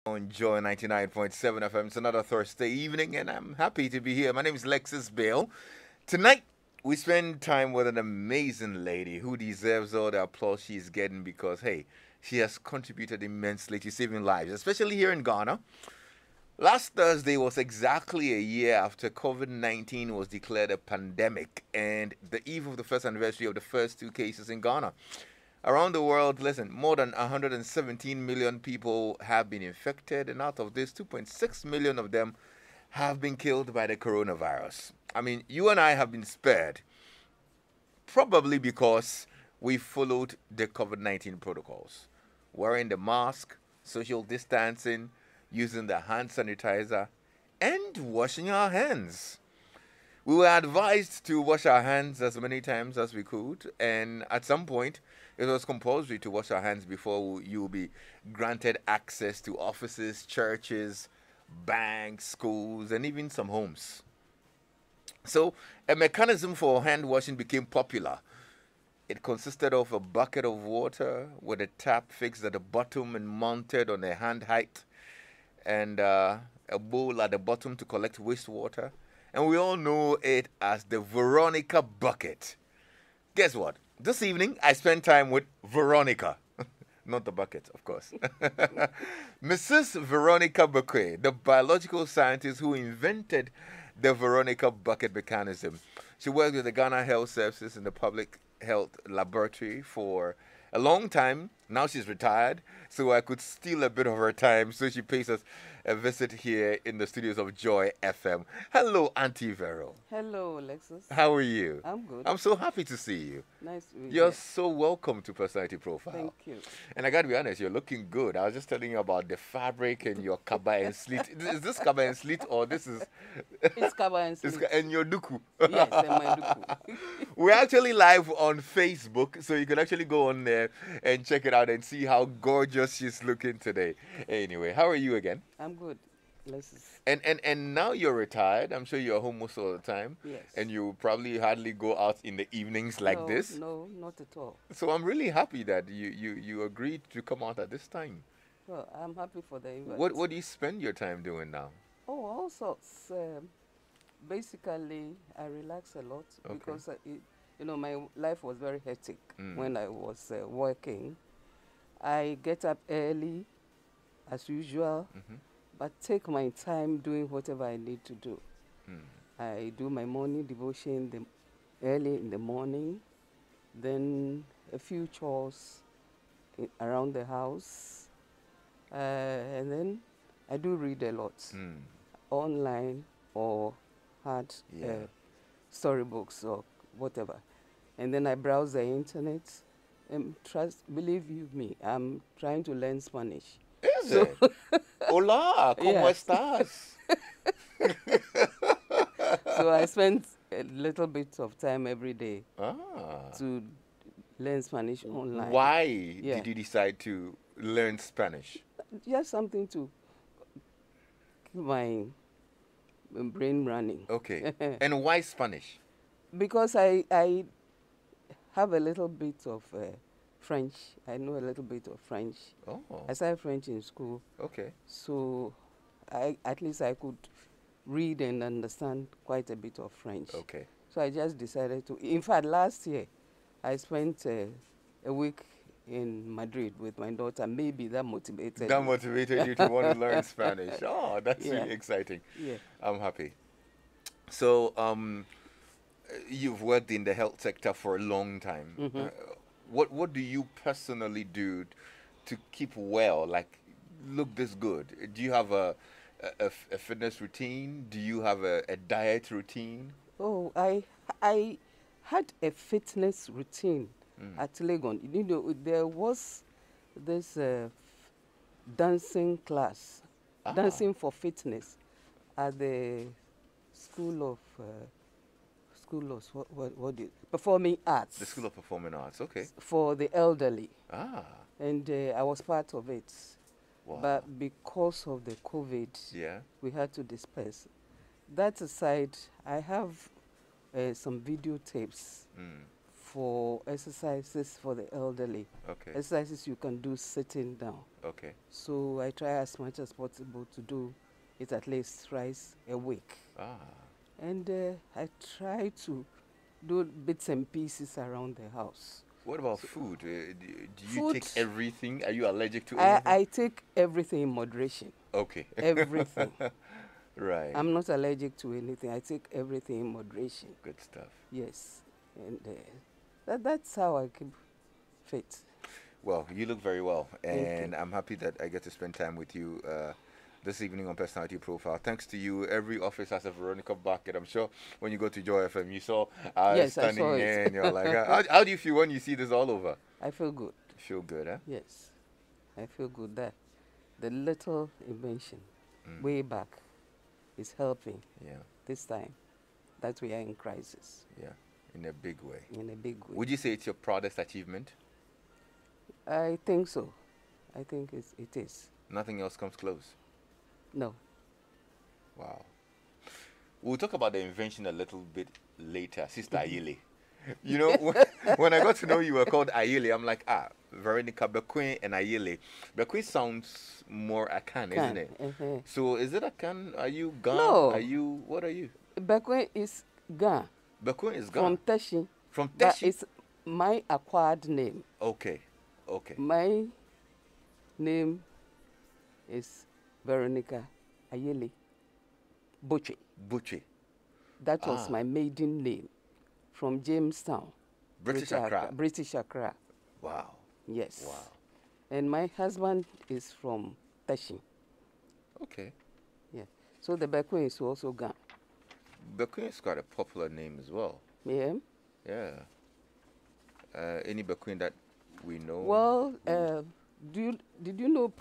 On Joy 99.7 FM. It's another Thursday evening, and I'm happy to be here. My name is Lexis Bill. Tonight, we spend time with an amazing lady who deserves all the applause she's getting because, hey, she has contributed immensely to saving lives, especially here in Ghana. Last Thursday was exactly a year after COVID 19 was declared a pandemic and the eve of the first anniversary of the first two cases in Ghana. Around the world, listen, more than 117 million people have been infected, and out of this, 2.6 million of them have been killed by the coronavirus. I mean, you and I have been spared, probably because we followed the COVID 19 protocols, wearing the mask, social distancing, using the hand sanitizer, and washing our hands. We were advised to wash our hands as many times as we could, and at some point, it was compulsory to wash our hands before you will be granted access to offices, churches, banks, schools, and even some homes. So, a mechanism for hand washing became popular. It consisted of a bucket of water with a tap fixed at the bottom and mounted on a hand height, and a bowl at the bottom to collect wastewater. And we all know it as the Veronica bucket. Guess what? This evening, I spent time with Veronica. Not the bucket, of course. Mrs. Veronica Bekoe, the biological scientist who invented the Veronica bucket mechanism. She worked with the Ghana Health Services in the Public Health Laboratory for a long time. Now she's retired, so I could steal a bit of her time. So she pays us a visit here in the studios of Joy FM. Hello, Auntie Vero. Hello, Alexis. How are you? I'm good. I'm so happy to see you. Nice to meet You're you. so welcome to Personality Profile. Thank you. And I gotta be honest, you're looking good. I was just telling you about the fabric and your kaba and slit. Is this kaba and slit or this is It's Kaba and Sleep. and your duku? Yes, and my duku. We're actually live on Facebook, so you can actually go on there and check it out and see how gorgeous she's looking today. Anyway, how are you again? I'm good, Alexis. And now you're retired. I'm sure you're home most of the time. Yes. And you probably hardly go out in the evenings like No, this. No, not at all. So I'm really happy that you agreed to come out at this time. Well, I'm happy for the event. What do you spend your time doing now? Oh, all sorts. Basically, I relax a lot Okay. because, my life was very hectic when I was working. I get up early, as usual, but take my time doing whatever I need to do. I do my morning devotion early in the morning, then a few chores around the house, and then I do read a lot online or hard storybooks or whatever. And then I browse the internet. And believe you me, I'm trying to learn Spanish. Is it? Hola, ¿cómo Yes. estás? So I spend a little bit of time every day Ah. to learn Spanish online. Why Yeah. did you decide to learn Spanish? Just something to keep my brain running. Okay. And why Spanish? Because I have a little bit of French. I know a little bit of French. Oh, I studied French in school, okay. so at least I could read and understand quite a bit of French. Okay. So I just decided to. In fact, last year I spent a week in Madrid with my daughter. Maybe that motivated. That me. motivated you to want to learn Spanish. Oh, that's Yeah. really exciting. Yeah. I'm happy. So, you've worked in the health sector for a long time. What do you personally do to keep well, like look this good? Do you have a fitness routine? Do you have a diet routine? Oh, I had a fitness routine at Legon. You know, there was this dancing class, dancing for fitness, at the what do you, performing arts. The School of Performing Arts. Okay. For the elderly, Ah. and I was part of it. Wow. But because of the COVID, Yeah. we had to disperse. That aside, I have some videotapes for exercises for the elderly. Okay. Exercises you can do sitting down. Okay. So I try as much as possible to do it at least thrice a week. Ah. And I try to do bits and pieces around the house. What about food? Do you Food, take everything? Are you allergic to anything? I take everything in moderation. Okay. Everything. Right. I'm not allergic to anything. I take everything in moderation. Good stuff. Yes. And that's how I keep fit. Well, you look very well, and I'm happy that I get to spend time with you this evening on Personality Profile. Thanks to you, every office has a Veronica Bekoe. I'm sure when you go to Joy FM, you saw yes, standing I saw there, it. and you're like, how do you feel when you see this all over? I feel good. You feel good, huh? Yes. I feel good that the little invention way back is helping this time that we are in crisis. Yeah, in a big way. In a big way. Would you say it's your proudest achievement? I think so. I think it is. Nothing else comes close? No. Wow. We'll talk about the invention a little bit later, Sister Ayele. You know, when I got to know you were called Ayele, I'm like, Veronica Bekoe and Ayele. Bekoe sounds more Akan, isn't it? So is it Akan? Are you Gan? No. What are you? Bekoe is Gan. Bekoe is Gan. From Teshi. From Teshi? But it's my acquired name. Okay. Okay. My name is Veronica Ayele Boche. Boche. That was my maiden name from Jamestown. British Accra. British Accra. Wow. Yes. Wow. And my husband is from Teshi. Okay. Yeah. So the Bekoe is also Gan. Bekoe is quite a popular name as well. Yeah. Yeah. Any Bekoe that we know? Well, did you know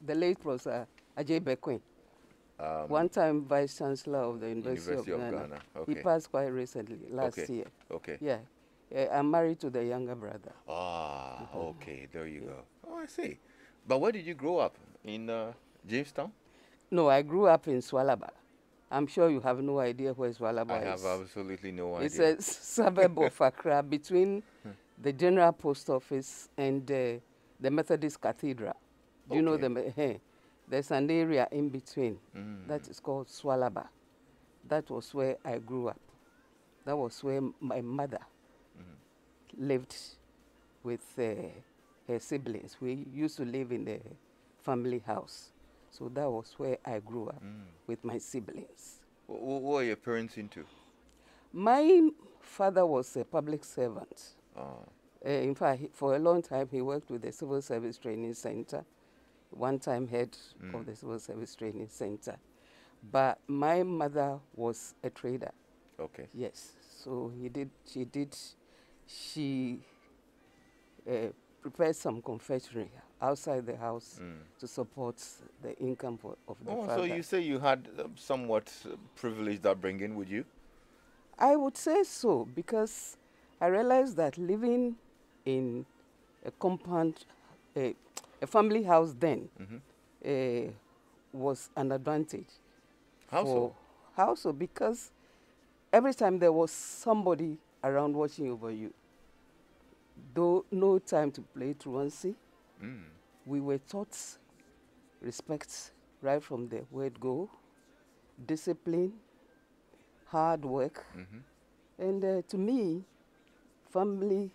the late Professor Ajay Bekoe? One time Vice Chancellor of the University of Ghana. Okay. He passed quite recently, last year. Okay. Yeah. I'm married to the younger brother. Okay. There you go. Oh, I see. But where did you grow up? In Jamestown? No, I grew up in Swalaba. I'm sure you have no idea where Swalaba is. I have absolutely no idea. It's a suburb of Accra between the General Post Office and the Methodist Cathedral. Do you know there's an area in between that is called Swalaba. That was where I grew up. That was where my mother lived with her siblings. We used to live in the family house. So that was where I grew up with my siblings. What were your parents into? My father was a public servant. In fact, for a long time, he worked with the Civil Service Training Center, one time head of the Civil Service Training Center. But my mother was a trader. Okay. Yes. So she prepared some confectionery outside the house to support the income of the father. So you say you had somewhat privileged upbringing, would you? I would say so, because I realized that living in a compound, a family house then, was an advantage. How so? How so? Because every time there was somebody around watching over you, though no time to play truancy, we were taught respect right from the word go, discipline, hard work. And to me, family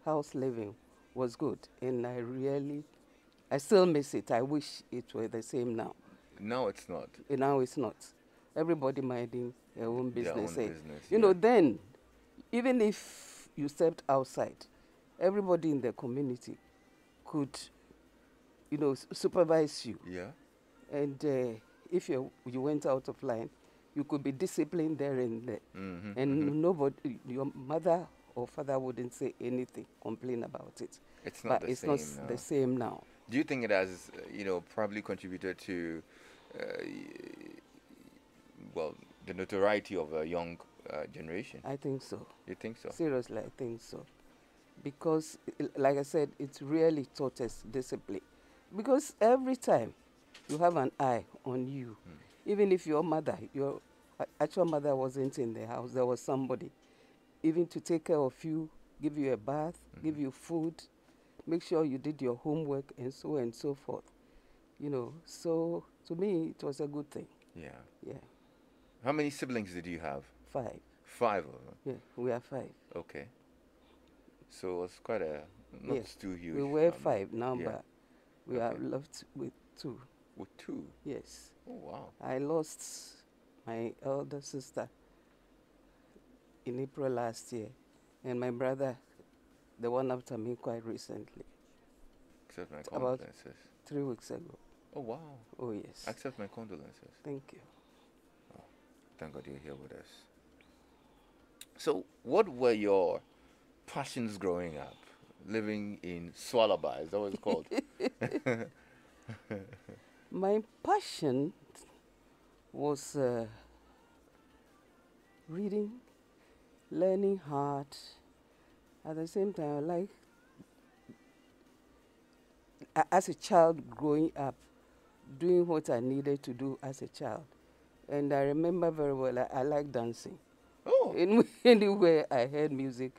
house living was good. And I still miss it. I wish it were the same now. No, it's not. Now it's not. Everybody minding their own business. Their own business, you know, then, even if you stepped outside, everybody in the community could, supervise you. Yeah. And if you went out of line, you could be disciplined there and there. And nobody, your mother or father wouldn't say anything, complain about it. It's not the same. It's not the same now. Do you think it has, probably contributed to, the notoriety of a young generation? I think so. You think so? Seriously, I think so. Because, like I said, it's really taught us discipline. Because every time you have an eye on you, even if your actual mother wasn't in the house, there was somebody, even to take care of you give you a bath, give you food, make sure you did your homework, and so forth. You know, so to me, it was a good thing. Yeah. Yeah. How many siblings did you have? 5. 5 of them. Yeah, we are 5. Okay. So it's quite a not Yes. too huge. We were 5 now, Yeah. but we are left with 2. With 2. Yes. Oh wow. I lost my elder sister in April last year, and my brother, the one after me, quite recently, Accept my about condolences. 3 weeks ago. Oh wow. Oh yes. Accept my condolences. Thank you. Oh, thank God you're here with us. So, what were your passions growing up? Living in Swallowby, is that what it's called? My passion was reading, learning hard. At the same time, I like, as a child growing up, doing what I needed to do as a child. And I remember very well, I like dancing. Oh. Anywhere I heard music,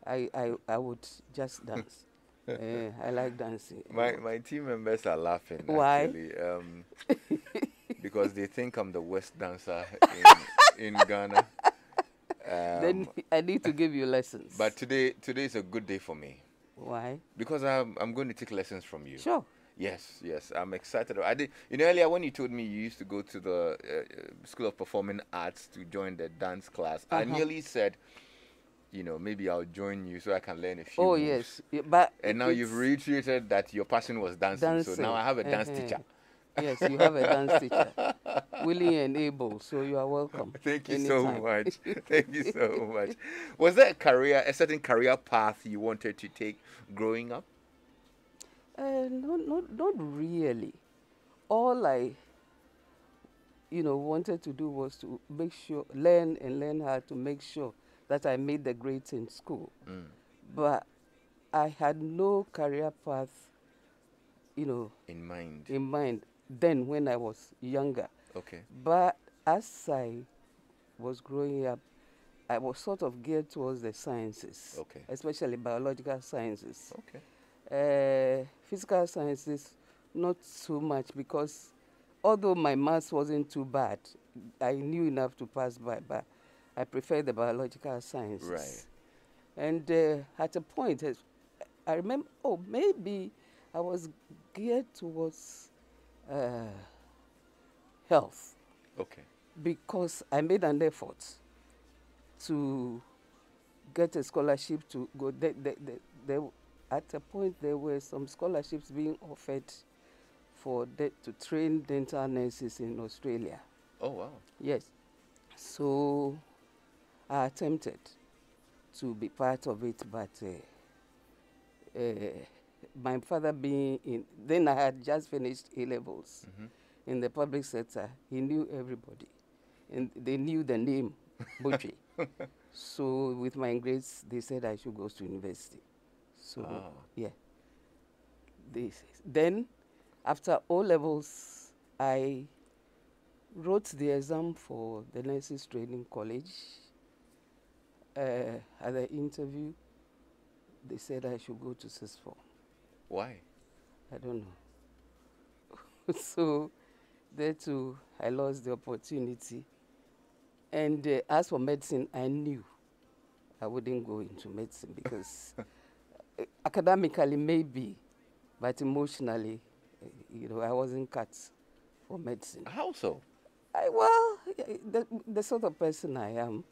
I would just dance. I like dancing. My team members are laughing. Why? Actually, because they think I'm the worst dancer in Ghana. Then I need to give you lessons. But today is a good day for me. Why? Because I'm going to take lessons from you. Sure. Yes, I'm excited. I did. Earlier when you told me you used to go to the School of Performing Arts to join the dance class, I nearly said, maybe I'll join you so I can learn a few moves. Yes. Yeah, but and now you've reiterated that your passion was dancing. So now I have a dance teacher. Yes, you have a dance teacher, willing and able, so you are welcome. Thank you so much. Thank you so much. Was there a certain career path you wanted to take growing up? Not really. All I, wanted to do was to learn how to make sure that I made the grades in school. But I had no career path, in mind. Then when I was younger. Okay. But as I was growing up, I was sort of geared towards the sciences. Okay. Especially biological sciences. Okay. Physical sciences, not so much, because although my maths wasn't too bad, I knew enough to pass by, but I preferred the biological sciences. Right. And at a point, I remember, maybe I was geared towards health. Okay. Because I made an effort to get a scholarship to go. At a point, there were some scholarships being offered to train dental nurses in Australia. Oh, wow. Yes. So I attempted to be part of it, but my father then I had just finished A-levels in the public sector. He knew everybody, and they knew the name, Butchie. So with my grades, they said I should go to university. So, yeah. Then, after O-levels, I wrote the exam for the Nurses Training College. At the interview, they said I should go to CISFOR. Why? I don't know. So, there too, I lost the opportunity. And as for medicine, I knew I wouldn't go into medicine because academically maybe, but emotionally, I wasn't cut for medicine. How so? The sort of person I am,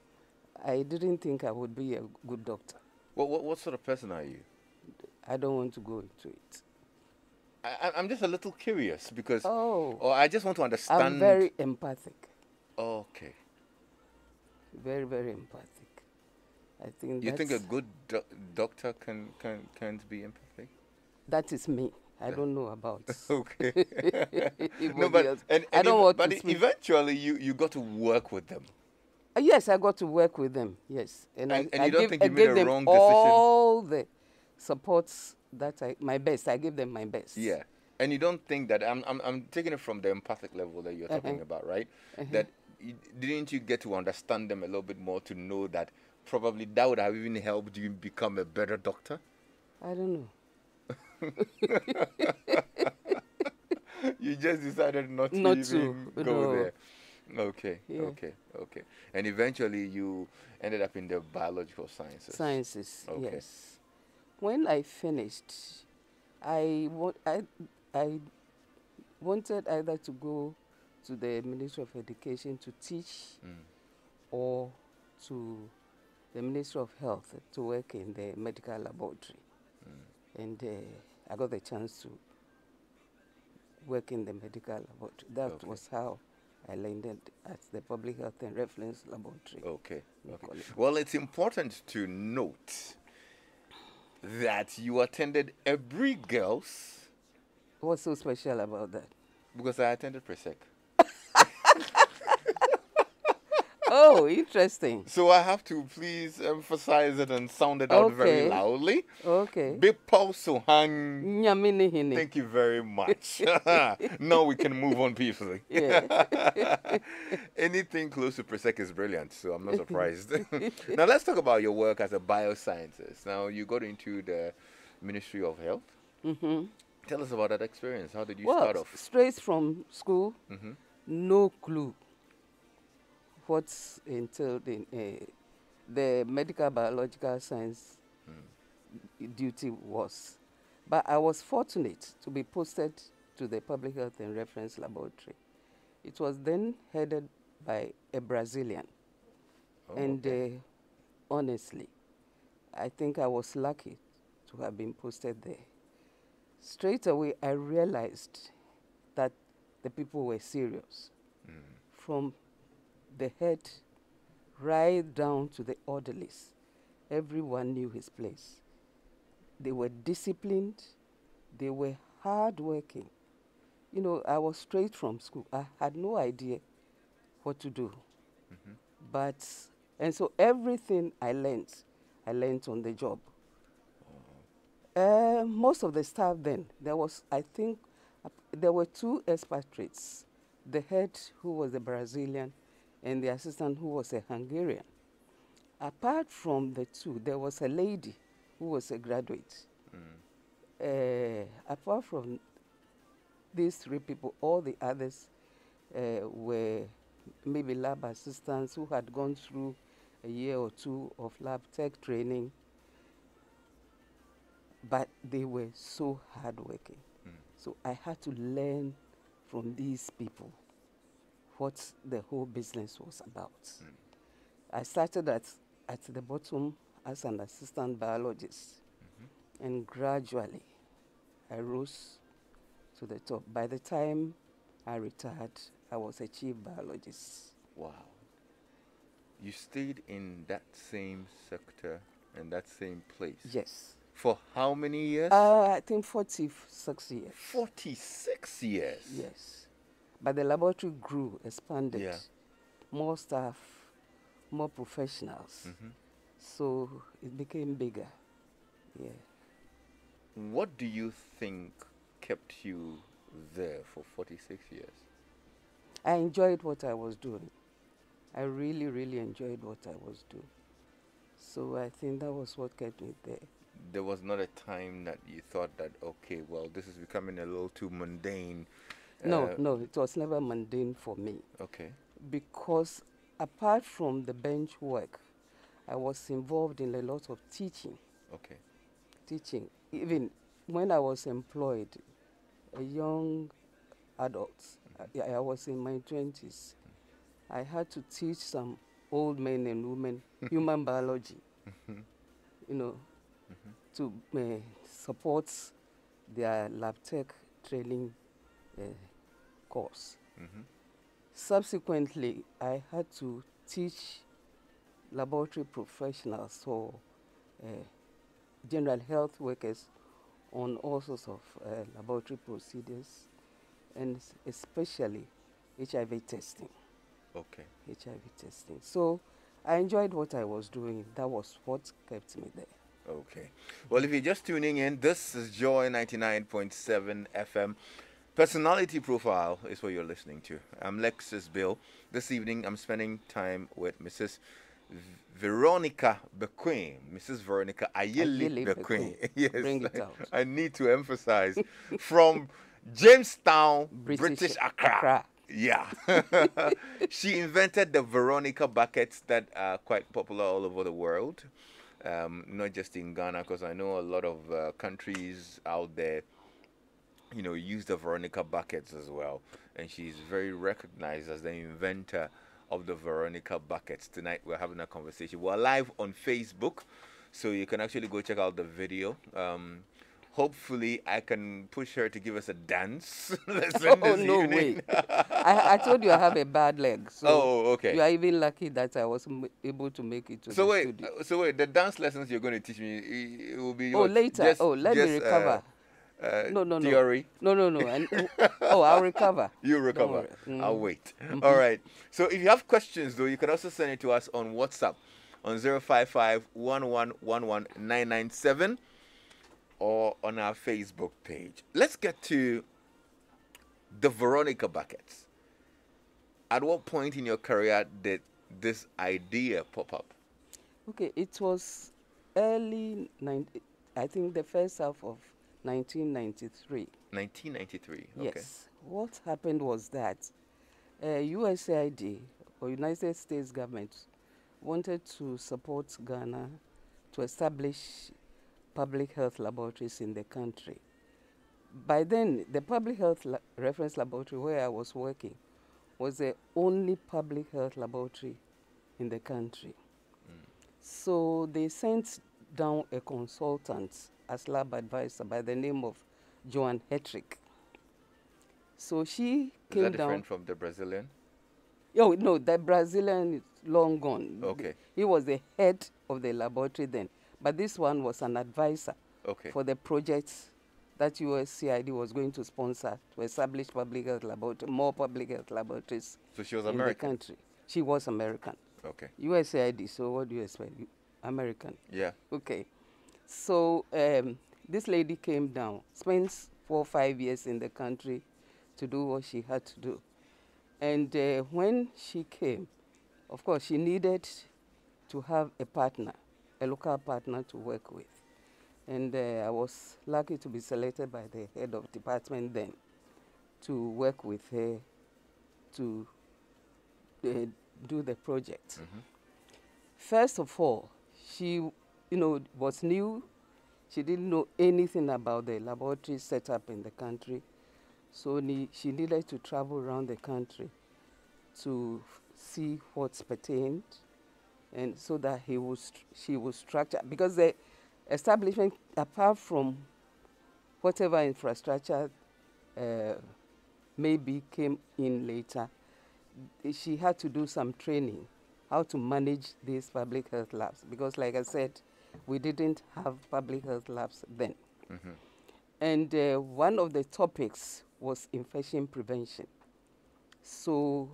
I didn't think I would be a good doctor. What sort of person are you? I don't want to go into it. I'm just a little curious because... or I just want to understand... I'm very empathic. Okay. Very, very empathic. I think you think a good doctor can't be empathic? That is me. I don't know about. Okay. No, but I don't want to speak. Eventually you got to work with them. Yes, I got to work with them. Yes, and you don't think you made a wrong decision? All the supports that my best. I give them my best. Yeah, and you don't think that I'm taking it from the empathic level that you're talking about, right? That didn't you get to understand them a little bit more to know that probably that would have even helped you become a better doctor? I don't know. You just decided not to Not to, even go no. there. Okay, Yeah. okay. And eventually you ended up in the biological sciences. Sciences, Okay. yes. When I finished, I wanted either to go to the Ministry of Education to teach or to the Ministry of Health to work in the medical laboratory. And I got the chance to work in the medical laboratory. That Okay. was how I landed at the Public Health and Reference Laboratory. Okay. in Okay. College. Well, it's important to note that you attended every girls What's so special about that? because I attended Presec. Oh, interesting. So I have to please emphasize it and sound it out very Okay. loudly. Okay. Bipo Sohang. Nyamini hini. Thank you very much. Now we can move on peacefully. Yeah. Anything close to Presec is brilliant, so I'm not surprised. Now let's talk about your work as a bioscientist. Now you got into the Ministry of Health. Mm-hmm. Tell us about that experience. How did you Well, start off? straight from school, no clue what's entailed in the medical biological science duty was. But I was fortunate to be posted to the Public Health and Reference Laboratory. It was then headed by a Brazilian. Oh, And okay. honestly, I think I was lucky to have been posted there. Straight away, I realized that the people were serious. From the head right down to the orderlies, everyone knew his place. They were disciplined, they were hardworking. You know, I was straight from school. I had no idea what to do. And so everything I learned on the job. Most of the staff then, there were two expatriates, the head who was a Brazilian and the assistant who was a Hungarian. Apart from the two, there was a lady who was a graduate. Apart from these three people, all the others were maybe lab assistants who had gone through a year or two of lab tech training, but they were so hardworking. So I had to learn from these people what the whole business was about. I started at the bottom as an assistant biologist, and gradually I rose to the top. By the time I retired, I was a chief biologist. Wow. You stayed in that same sector and that same place? Yes. For how many years? I think 46 years. 46 years? Yes. But the laboratory grew, expanded. Yeah. More staff, more professionals. So it became bigger. Yeah. What do you think kept you there for 46 years? I enjoyed what I was doing. I really, really enjoyed what I was doing. So I think that was what kept me there. There was not a time that you thought that, okay, well, this is becoming a little too mundane. No, it was never mundane for me. Okay. Because apart from the bench work, I was involved in a lot of teaching. Okay. Teaching. Even when I was employed, a young adult, I was in my 20s, I had to teach some old men and women human biology, you know, to support their lab tech training course. Subsequently, I had to teach laboratory professionals or general health workers on all sorts of laboratory procedures, and especially HIV testing. Okay. HIV testing. So I enjoyed what I was doing. That was what kept me there. Okay. Well, if you're just tuning in, this is Joy 99.7 FM. Personality Profile is what you're listening to. I'm Lexis Bill. This evening, I'm spending time with Mrs. Veronica Bekoe, Mrs. Veronica Ayeli Ayele Bekoe. Bekoe. Yes, Bring it out. I need to emphasize from Jamestown, British Accra. Accra. Yeah. She invented the Veronica buckets that are quite popular all over the world, not just in Ghana, because I know a lot of countries out there, use the Veronica buckets as well. And she's very recognized as the inventor of the Veronica buckets. Tonight we're having a conversation. We're live on Facebook, so you can actually go check out the video. Hopefully, I can push her to give us a dance lesson Oh, this no evening. way. I told you I have a bad leg. So Oh, okay. you are even lucky that I was able to make it to So the wait, studio. the dance lessons you're going to teach me, it will be Oh, what? later. Just, Let me recover. No. theory. No. I'll recover. You Don't recover. worry. I'll wait. All right. So if you have questions, though, you can also send it to us on WhatsApp on 055 1111997 or on our Facebook page. Let's get to the Veronica buckets. At what point in your career did this idea pop up? Okay, it was early, I think the first half of 1993. 1993. Okay. Yes. What happened was that USAID, or United States government, wanted to support Ghana to establish public health laboratories in the country. By then, the public health reference laboratory where I was working was the only public health laboratory in the country. So they sent down a consultant as lab advisor by the name of Joan Hetrick. So she came Is that down. different from the Brazilian? Oh, no, the Brazilian is long gone. Okay. He was the head of the laboratory then. But this one was an advisor for the project that USAID was going to sponsor to establish public health laboratories, more public health laboratories. So she was in American? the country. She was American. Okay. USAID, so what do you expect? American. Yeah. Okay. So this lady came down, spent 4 or 5 years in the country to do what she had to do. And when she came, of course, she needed to have a partner, a local partner to work with. And I was lucky to be selected by the head of department then to work with her to do the project. First of all, she, was new. She didn't know anything about the laboratory set up in the country. So she needed to travel around the country to see what's pertained, and so that she would structure, because the establishment, apart from whatever infrastructure maybe came in later, she had to do some training how to manage these public health labs, because like I said, we didn't have public health labs then. And one of the topics was infection prevention. So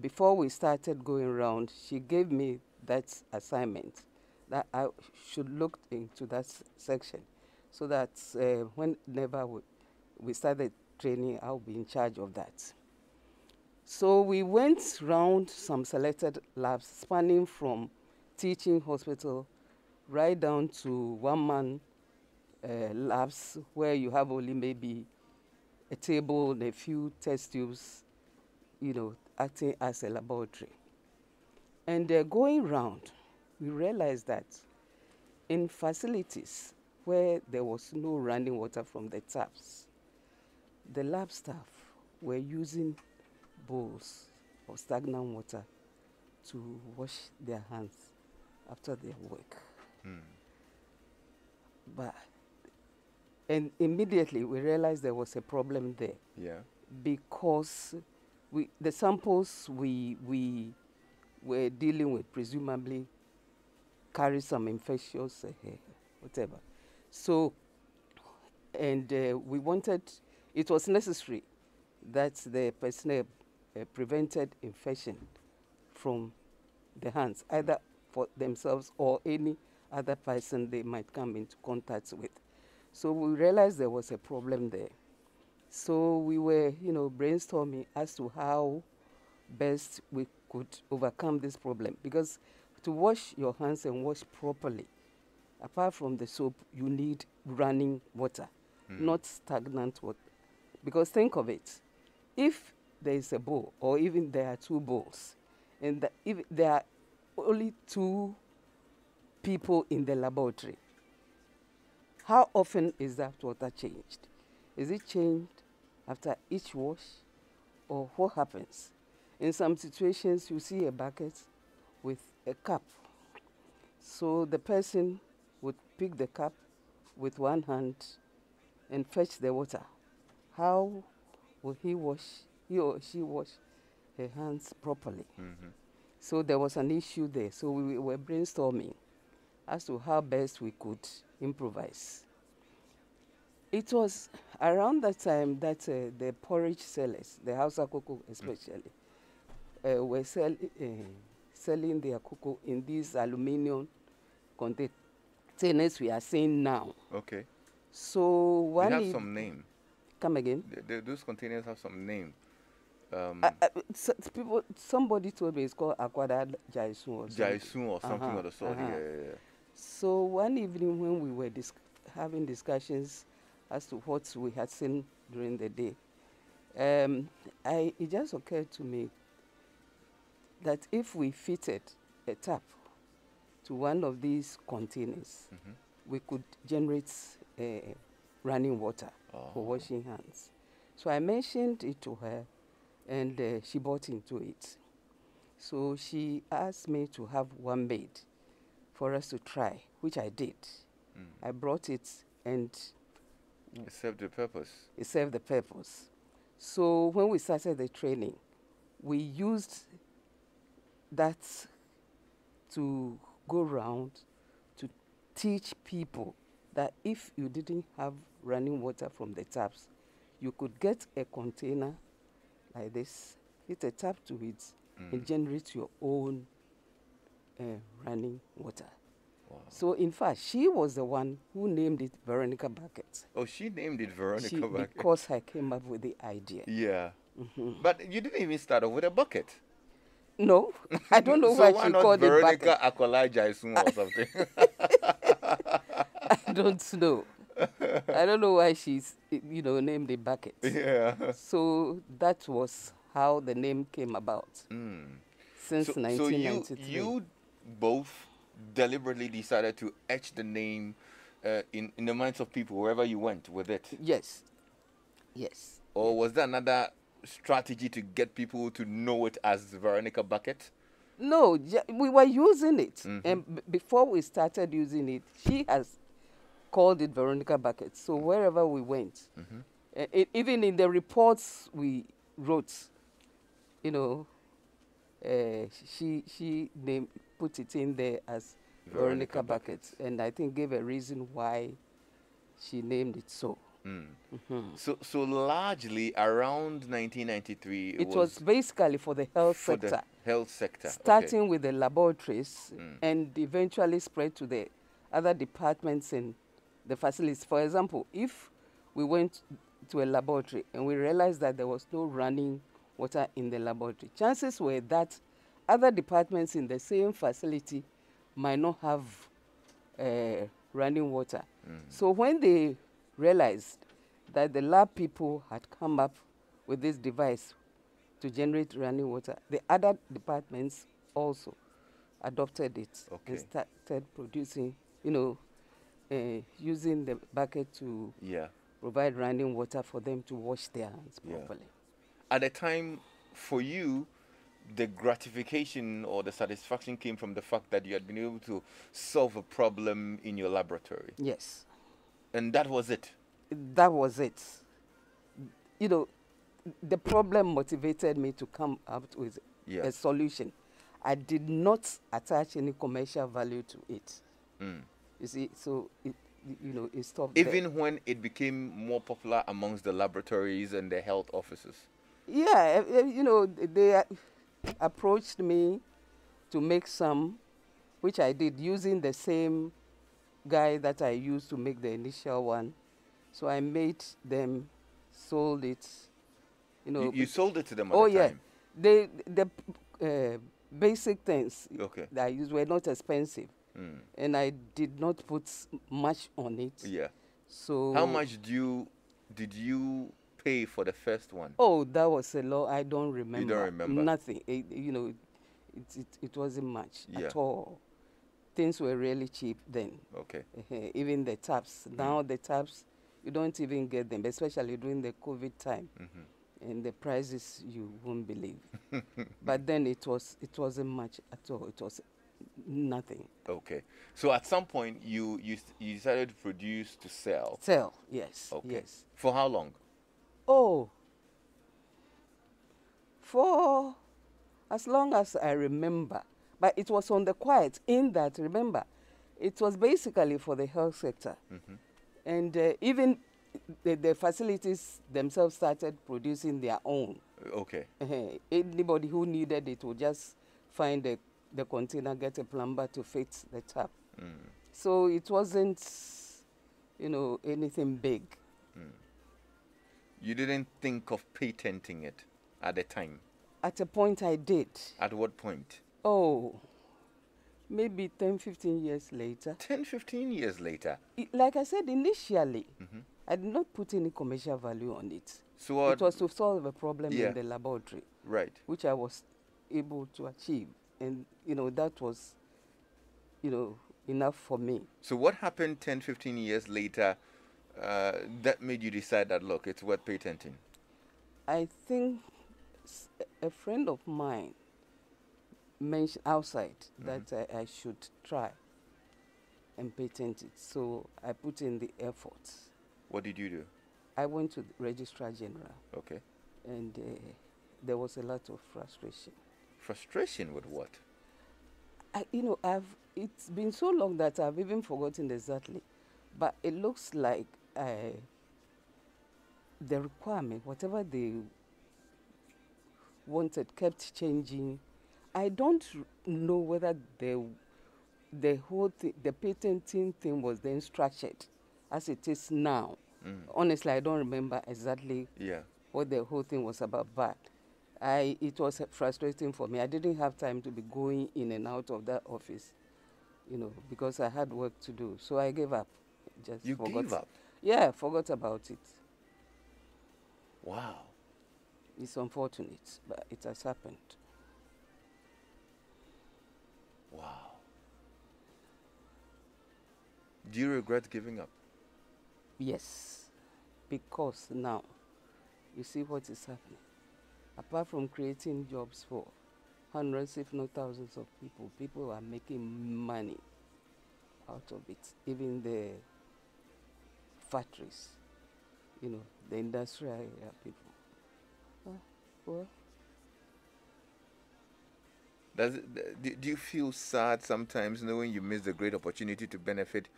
before we started going around, she gave me that assignment that I should look into that section, so that whenever we started training, I'll be in charge of that. So we went round some selected labs, spanning from teaching hospital right down to one-man labs where you have only maybe a table and a few test tubes, acting as a laboratory. And going round, we realized that in facilities where there was no running water from the taps, the lab staff were using bowls of stagnant water to wash their hands after their work. And immediately we realized there was a problem there. Yeah. Because the samples we were dealing with presumably carry some infectious whatever. So, and we wanted, it was necessary that the personnel prevented infection from the hands, either for themselves or any other person they might come into contact with. So we realized there was a problem there. So we were, brainstorming as to how best we could overcome this problem. Because to wash your hands and wash properly, apart from the soap, you need running water, not stagnant water. Because think of it, if there is a bowl, or even there are two bowls, and if there are only two people in the laboratory, how often is that water changed? Is it changed after each wash, or what happens? In some situations, you see a bucket with a cup. So the person would pick the cup with one hand and fetch the water. How will he or she wash her hands properly? So there was an issue there. So we were brainstorming as to how best we could improvise. It was around that time that the porridge sellers, the Hausa cocoa especially, were selling their cocoa in these aluminium containers we are seeing now. Okay. So one They have some name. Come again? Those containers have some name. Somebody told me it's called Aquada Jaisun or something. Jaisun or something of the sort. Yeah. So one evening when we were having discussions as to what we had seen during the day, it just occurred to me that if we fitted a tap to one of these containers, we could generate running water for washing hands. So I mentioned it to her, and she bought into it. So she asked me to have one made for us to try, which I did. I brought it, and it served the purpose. It served the purpose. So when we started the training, we used that to go around to teach people that if you didn't have running water from the taps, you could get a container like this, hit a tap to it, and generate your own running water. Wow. So in fact, she was the one who named it Veronica Bucket. Oh, she named it Veronica Bucket. Because I came up with the idea. Yeah. But you didn't even start off with a bucket. No, I don't know so why she called Veronica it bucket. Aquala Jaisun or something? I don't know. I don't know why she's, named it bucket. Yeah. So that was how the name came about. Since 1993. So you both deliberately decided to etch the name in the minds of people wherever you went with it? Yes. Yes. Or was there another strategy to get people to know it as Veronica Bucket? No, we were using it. And before we started using it, she has called it Veronica Bucket. So wherever we went, even in the reports we wrote, she put it in there as Veronica Bucket. And I think gave a reason why she named it so. So largely around 1993, it was basically for the health sector. The health sector. Starting with the laboratories and eventually spread to the other departments in the facilities. For example, if we went to a laboratory and we realized that there was no running water in the laboratory, chances were that other departments in the same facility might not have running water. So when they realized that the lab people had come up with this device to generate running water, the other departments also adopted it and started producing, using the bucket to provide running water for them to wash their hands properly. At the time, for you, the gratification or the satisfaction came from the fact that you had been able to solve a problem in your laboratory. Yes. And that was it? That was it. The problem motivated me to come up with a solution. I did not attach any commercial value to it. You see, so it stopped Even there. when it became more popular amongst the laboratories and the health officers? Yeah, they approached me to make some, which I did using the same guy that I used to make the initial one. So I made them, sold it. You sold it to them at the time? The basic things Okay. that I used were not expensive, and I did not put much on it. Yeah. So How much did you pay for the first one? Oh, that was a lot. I don't remember. You don't remember? Nothing. It wasn't much Yeah. at all. Things were really cheap then. Okay. Even the taps. Now the taps, you don't even get them, especially during the COVID time. And the prices you won't believe. But then it wasn't much at all. It was nothing. Okay. So at some point you decided to produce to sell. Sell, yes. Okay. Yes. For how long? Oh, for as long as I remember. But it was on the quiet in that, remember, it was basically for the health sector. And even the facilities themselves started producing their own. Okay. Anybody who needed it would just find the container, get a plumber to fit the tap. So it wasn't, anything big. You didn't think of patenting it at the time? At a point I did. At what point? Oh, maybe 10, 15 years later. 10, 15 years later? Like I said initially, I did not put any commercial value on it. So it was to solve a problem Yeah. in the laboratory, Right. which I was able to achieve. And, that was, enough for me. So what happened 10, 15 years later that made you decide that, look, it's worth patenting? I think a friend of mine mentioned outside that I should try and patent it. So I put in the effort. What did you do? I went to the Registrar General. Okay. And there was a lot of frustration. Frustration with what? It's been so long that I've even forgotten exactly. But it looks like the requirement, whatever they wanted, kept changing. I don't know whether the whole thing, the patenting thing was then structured as it is now. Honestly, I don't remember exactly what the whole thing was about, but it was frustrating for me. I didn't have time to be going in and out of that office, because I had work to do. So I gave up. You gave up? Yeah, forgot about it. Wow. It's unfortunate, but it has happened. Wow. Do you regret giving up? Yes, because now you see what is happening. Apart from creating jobs for hundreds, if not thousands of people, people are making money out of it. Even the factories, the industrial area people. Well, Do you feel sad sometimes knowing you missed a great opportunity to benefit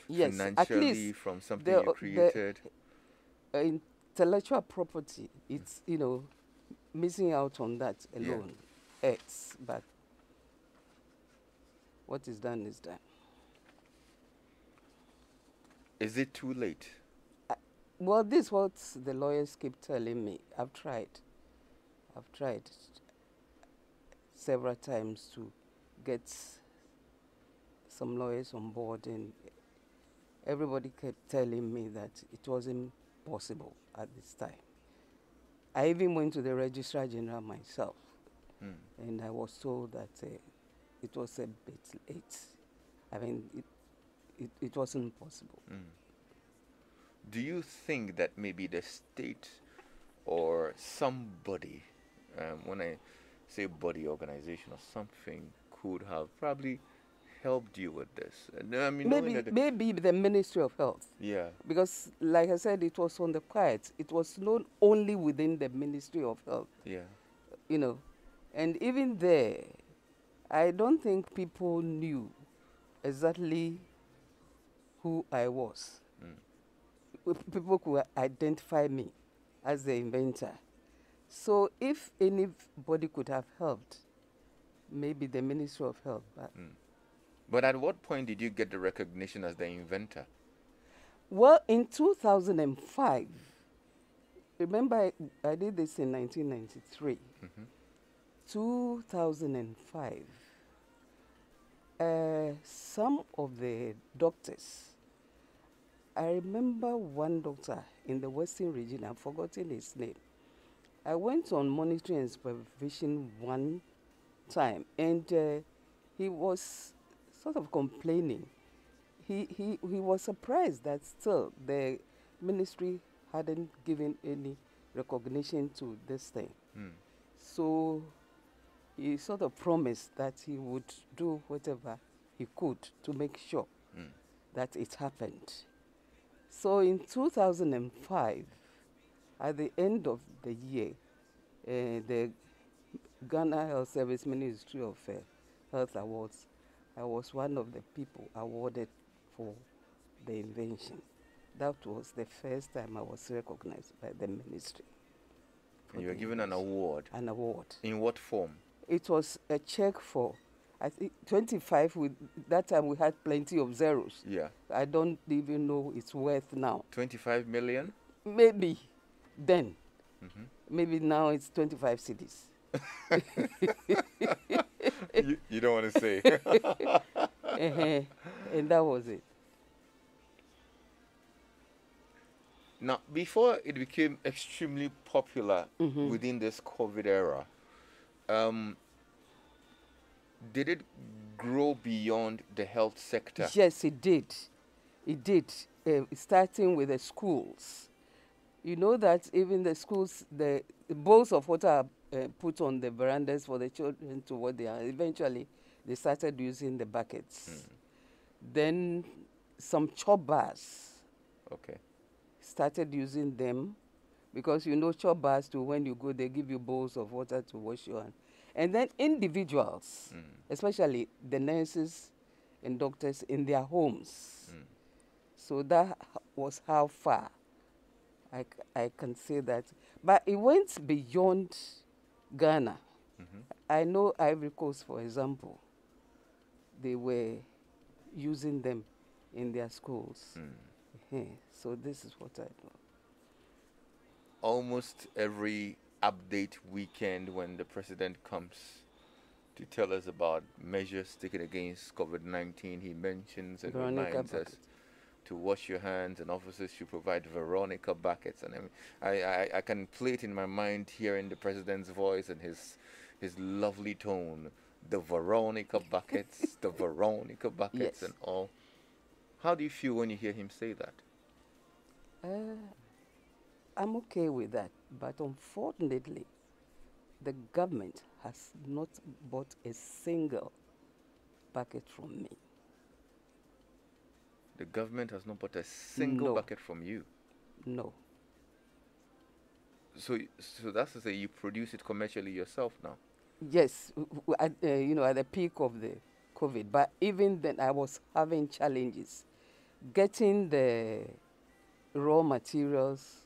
yes, financially at least from something you created? The intellectual property, it's, missing out on that alone hurts, but what is done is done. Is it too late? Well, this is what the lawyers keep telling me. I've tried several times to get some lawyers on board, and everybody kept telling me that it wasn't possible at this time. I even went to the Registrar General myself, and I was told that it was a bit late. I mean, it wasn't possible. Do you think that maybe the state or somebody, when I say body, organization or something, could have probably helped you with this? I mean, maybe the Ministry of Health. Yeah. Because, like I said, it was on the quiet. It was not only within the Ministry of Health. Yeah. And even there, I don't think people knew exactly who I was. People could identify me as the inventor. So if anybody could have helped, maybe the Ministry of Health. But at what point did you get the recognition as the inventor? Well, in 2005, remember I did this in 1993. 2005, some of the doctors, I remember one doctor in the Western region, I've forgotten his name. I went on monitoring and supervision one time, and he was sort of complaining. He was surprised that still the ministry hadn't given any recognition to this thing. So he sort of promised that he would do whatever he could to make sure that it happened. So in 2005, at the end of the year, the Ghana Health Service Ministry of Health Awards, I was one of the people awarded for the invention. That was the first time I was recognized by the ministry. And you were given an award? An award. In what form? It was a check for, I think, 25. That time we had plenty of zeros. Yeah. I don't even know its worth now. 25 million? Maybe then. Maybe now it's 25 cities. You don't want to say. And that was it. Now, before it became extremely popular within this COVID era, did it grow beyond the health sector? Yes, it did. It did, starting with the schools. You know that even the schools, the bowls of water are put on the verandas for the children to what they are. Eventually, they started using the buckets. Then some chop bars started using them, because you know chop bars too, when you go, they give you bowls of water to wash your hands. And then individuals, especially the nurses and doctors in their homes. So that was how far I can say that. But it went beyond Ghana. I know Ivory Coast, for example, they were using them in their schools. So this is what I know. Almost every update weekend when the president comes to tell us about measures taken against COVID-19, he mentions and reminds us to wash your hands, and officers should provide Veronica buckets. And I can play it in my mind, hearing the president's voice and his lovely tone. The Veronica buckets, the Veronica buckets, and all. How do you feel when you hear him say that? I'm okay with that, but unfortunately, the government has not bought a single bucket from me. The government has not bought a single bucket from you? No. So that's to say you produce it commercially yourself now? Yes, at the peak of the COVID. But even then, I was having challenges. Getting the raw materials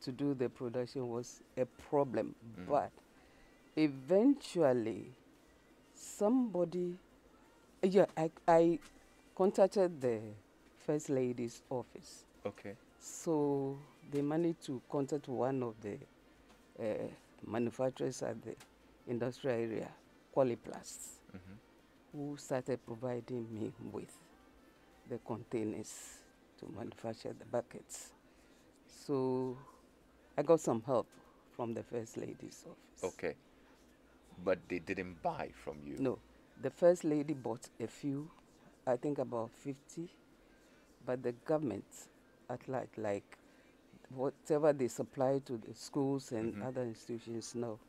to do the production was a problem. But eventually, somebody, I contacted the First Lady's office. So they managed to contact one of the manufacturers at the industrial area, Qualiplast, who started providing me with the containers to manufacture the buckets. So I got some help from the First Lady's office. But they didn't buy from you? No. The First Lady bought a few, I think about 50, but the government at large, like whatever they supply to the schools and other institutions, no.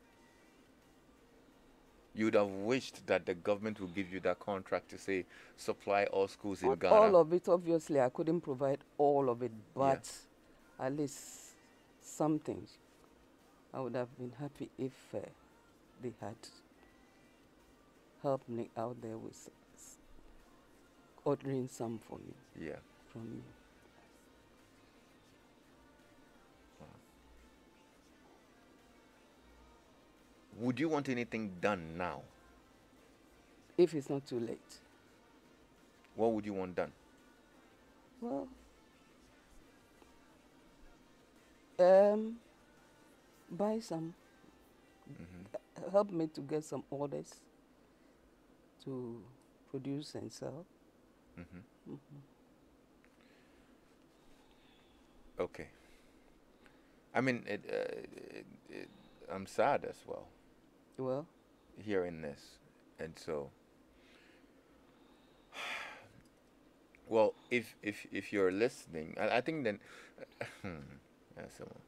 You would have wished that the government would give you that contract to say, supply all schools in Ghana. All of it, obviously, I couldn't provide all of it, but at least something. I would have been happy if they had helped me out there with ordering some for me. From me. Would you want anything done now? If it's not too late. What would you want done? Well, buy some helped me to get some orders to produce and sell. Okay. I mean, I'm sad as well Well, hearing this, and so, well, if you're listening, I think then, yeah, someone.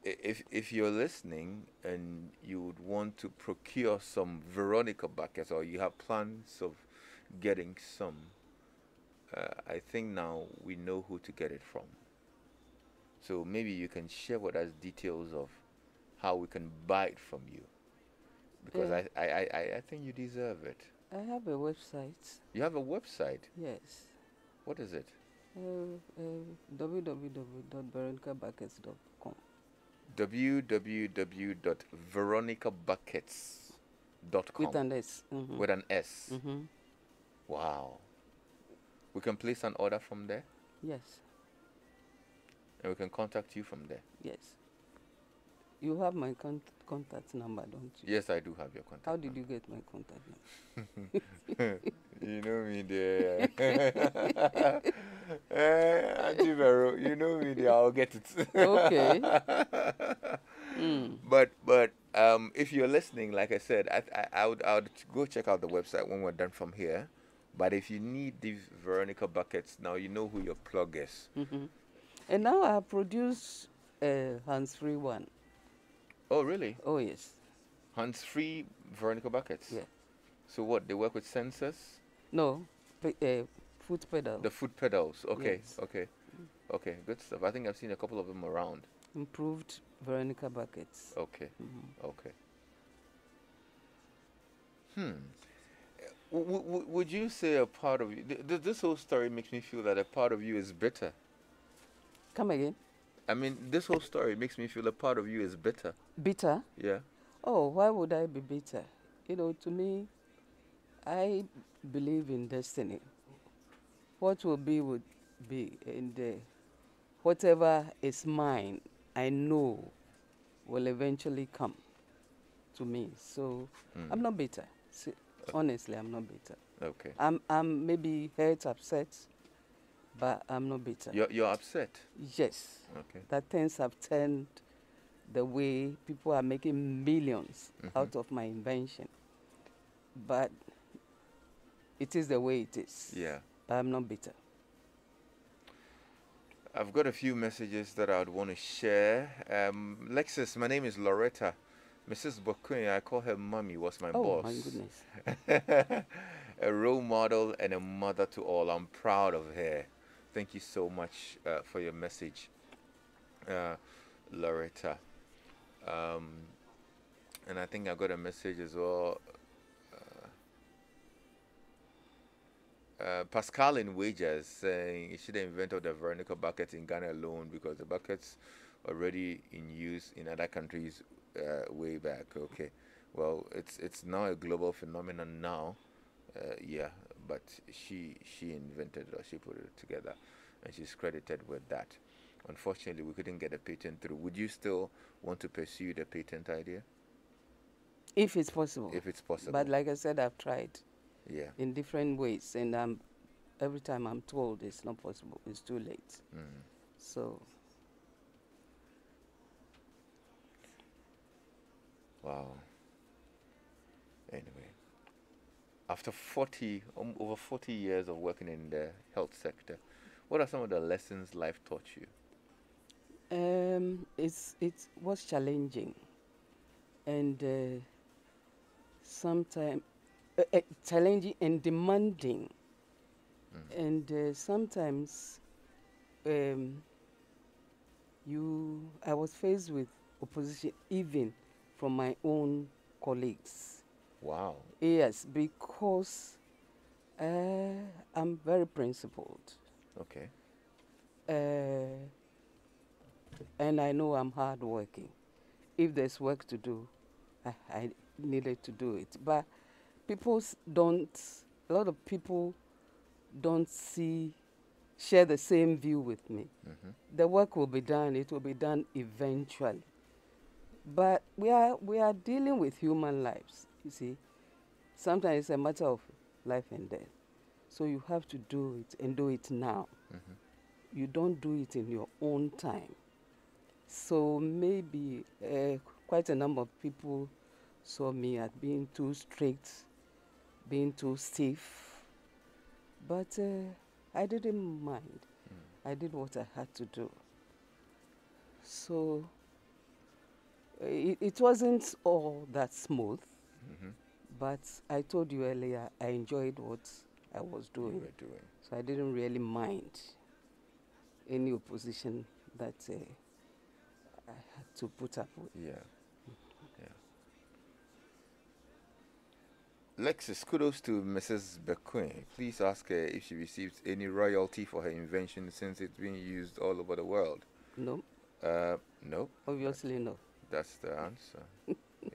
If you're listening and you would want to procure some Veronica buckets, or you have plans of getting some, I think now we know who to get it from. So maybe you can share with us details of how we can buy it from you, because yeah, I think you deserve it. I have a website. You have a website. Yes. What is it? www.veronicabuckets.com. www.veronicabuckets.com With an S. with an S. Wow. We can place an order from there, Yes. and we can contact you from there. Yes. You have my contact number, don't you? Yes, I do have your contact. How did you get my contact number? You know me there. Auntie Vero, you know me there. I'll get it. Okay. But if you're listening, like I said, I would go check out the website when we're done from here. But if you need these Veronica buckets, now you know who your plug is. And now I have produced a hands-free one. Oh, really? Oh, yes. Hands-free Veronica buckets? Yeah. So what, they work with sensors? No, foot pedal. The foot pedals. Okay, Yes. okay. Okay, good stuff. I think I've seen a couple of them around. Improved Veronica buckets. Okay, okay. Would you say a part of you, this whole story makes me feel that a part of you is bitter. Come again? I mean, this whole story makes me feel a part of you is bitter. Bitter? Yeah. Oh, why would I be bitter? You know, to me, I believe in destiny. What will be would be, and whatever is mine, I know will eventually come to me. So I'm not bitter. See, honestly, I'm not bitter. Okay. I'm maybe hurt, upset, but I'm not bitter. You're upset? Yes. Okay. That things have turned the way people are making millions out of my invention. But it is the way it is. Yeah. But I'm not bitter. I've got a few messages that I would want to share. Lexis, my name is Loretta. Mrs. Bekoe, I call her mommy, was my boss. Oh, my goodness. A role model and a mother to all. I'm proud of her. Thank you so much for your message, Loretta. And I think I got a message as well. Pascal in Wages saying he should have invented the Veronica bucket in Ghana alone because the buckets already in use in other countries way back. Okay, well, it's now a global phenomenon now. Yeah, but she invented it, or she put it together, and she's credited with that. Unfortunately, we couldn't get a patent through. Would you still want to pursue the patent idea? If it's possible. If it's possible. But like I said, I've tried. Yeah. In different ways, and every time I'm told it's not possible, it's too late. So. Wow. Anyway, after over 40 years of working in the health sector, what are some of the lessons life taught you? It was challenging, and sometimes challenging and demanding, and sometimes I was faced with opposition even from my own colleagues. Wow. Yes, because I'm very principled. Okay. And I know I'm hardworking. If there's work to do, I needed to do it. But a lot of people don't share the same view with me. The work will be done, it will be done eventually. But we are dealing with human lives. You see, sometimes it's a matter of life and death. So you have to do it and do it now. You don't do it in your own time. So maybe quite a number of people saw me as being too strict, being too stiff. But I didn't mind. I did what I had to do. So it wasn't all that smooth. But I told you earlier, I enjoyed what I was doing. You were doing. So I didn't really mind any opposition that I had to put up with. Yeah. Lexis, kudos to Mrs. Bekoe. Please ask her if she received any royalty for her invention since it's being used all over the world. No. No. Obviously, no. That's the answer.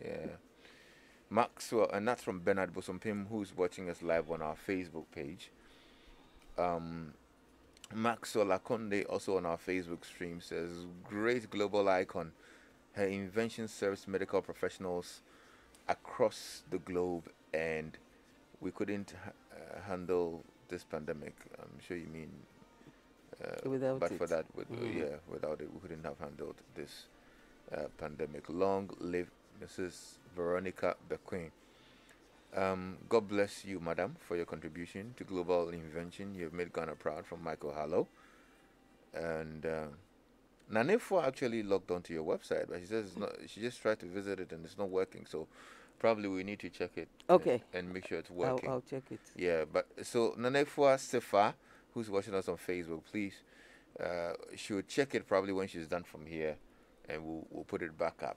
Yeah. Maxwell, and that's from Bernard Bosompim, who's watching us live on our Facebook page. Maxwell Akonde, also on our Facebook stream, says, great global icon. Her invention serves medical professionals across the globe, and we couldn't handle this pandemic. I'm sure you mean Without but it. for that, without it, we couldn't have handled this pandemic. Long live Mrs. Veronica Bekoe. God bless you, madam, for your contribution to global invention. You've made Ghana proud, from Michael Hallow. And Nanefo actually logged onto your website, but she says it's not, she just tried to visit it and it's not working. So probably we need to check it. Okay. And make sure it's working. I'll check it. Yeah, but so Nanefo Sefa, who's watching us on Facebook, please, she'll check it probably when she's done from here, and we'll put it back up.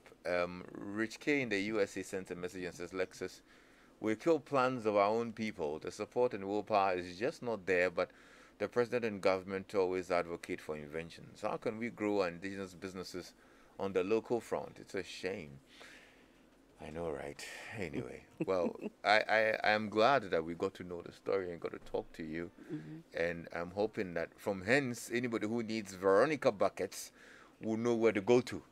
Rich K in the USA sent a message and says, Lexus, we kill plans of our own people. The support and willpower is just not there, but the president and government always advocate for inventions. How can we grow our indigenous businesses on the local front? It's a shame. I know, right? Anyway, well, I am glad that we got to know the story and got to talk to you. And I'm hoping that from hence, anybody who needs Veronica buckets will know where to go to.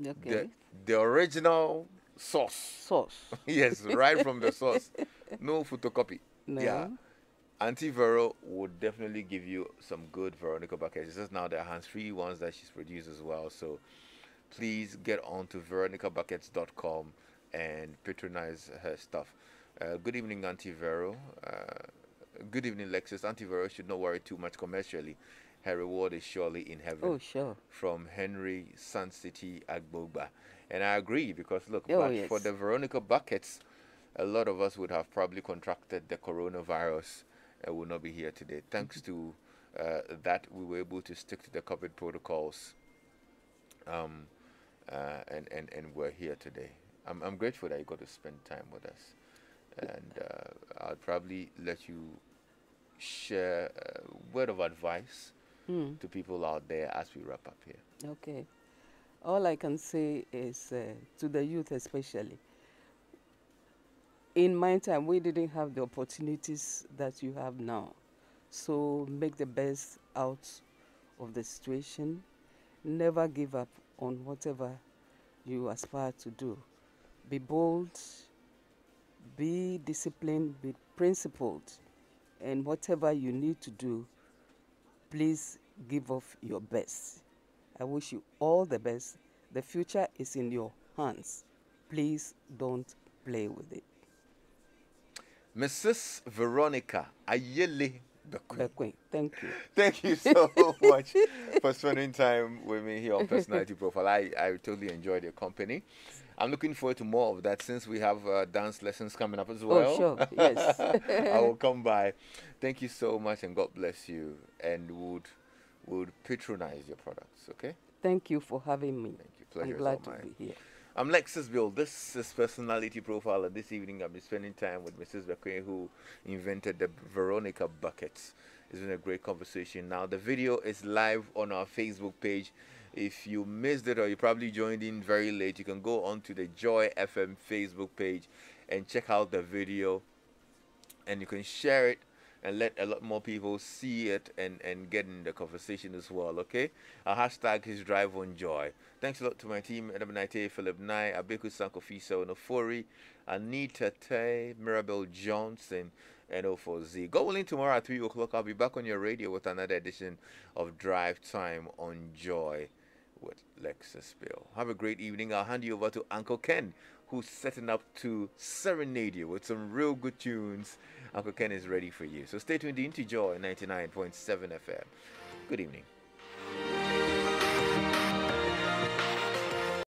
Okay. The original source. Yes, right from the source. No photocopy. No. Yeah. Auntie Vero would definitely give you some good Veronica buckets. It's just now the hands-free ones that she's produced as well. So please get on to veronicabuckets.com and patronize her stuff. Good evening, Auntie Vero. Good evening, Lexus. Auntie Vero should not worry too much commercially. Her reward is surely in heaven. Oh, sure. From Henry Sun City Agbogba. And I agree, because look, yes. for the Veronica buckets, a lot of us would have probably contracted the coronavirus and would not be here today. Thanks to that, we were able to stick to the COVID protocols, and we're here today. I'm grateful that you got to spend time with us, and I'll probably let you share a word of advice to people out there as we wrap up here. Okay. All I can say is to the youth especially, in my time, we didn't have the opportunities that you have now. So make the best out of the situation. Never give up on whatever you aspire to do. Be bold, be disciplined, be principled, and whatever you need to do, please give off your best. I wish you all the best. The future is in your hands. Please don't play with it. Mrs. Veronica Ayele Bekoe, thank you. Thank you so much for spending time with me here on Personality Profile. I totally enjoyed your company. I'm looking forward to more of that, since we have dance lessons coming up as well. Oh, sure, yes. I will come by. Thank you so much, and God bless you, and would patronize your products, okay? Thank you for having me. Thank you. Pleasure I'm glad is all to mine. be here. I'm Lexis Bill. This is Personality Profile, and this evening I'll be spending time with Mrs. Bekoe, who invented the Veronica buckets. It's been a great conversation. Now, the video is live on our Facebook page. If you missed it, or you probably joined in very late, you can go onto the Joy FM Facebook page and check out the video, and you can share it and let a lot more people see it and get in the conversation as well, okay? Our hashtag is Drive on Joy. Thanks a lot to my team, Edabanite, Philip Nye, Abeku Sankofiso, Nofori, Anita Tay, Mirabel Johnson, and O4Z. Go willing, tomorrow at 3 o'clock, I'll be back on your radio with another edition of Drive Time on Joy with Lexis Bill. Have a great evening. I'll hand you over to Uncle Ken, who's setting up to serenade you with some real good tunes. Uncle Ken is ready for you. So stay tuned into Joy 99.7 FM. Good evening.